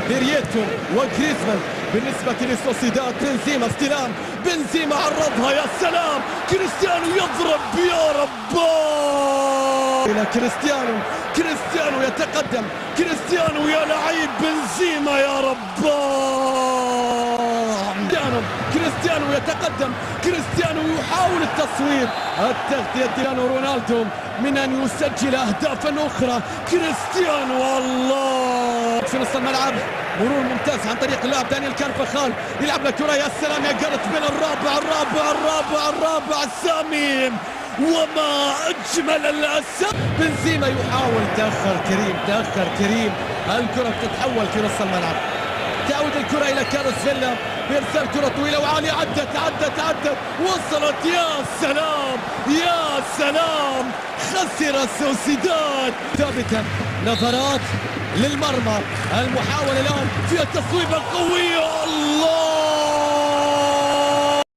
فيريتو وغريزمان. بالنسبة لسوسيداد بنزيما استلام، بنزيما عرضها، يا سلام، كريستيانو يضرب، يا رباه إلى كريستيانو يتقدم، كريستيانو يا لعيب، بنزيما يا رباه، كريستيانو يتقدم، كريستيانو يحاول التصويب، التغطية كريستيانو رونالدو من أن يسجل أهدافا أخرى. كريستيانو الله في نص الملعب، مرور ممتاز عن طريق اللاعب دانيال كارفاخال، يلعب لكرة، يا سلام يا جارث بيل، الرابع السامين، وما أجمل الأسام. بنزيما يحاول، تأخر كريم، الكرة تتحول في نص الملعب، تعود الكرة إلى كارلوس فيلا بإرسال كرة طويلة وعالية، عدت وصلت، يا سلام، خسر سوسيداد ثابتا، نظرات للمرمى، المحاولة الآن فيها تصويبة قوية،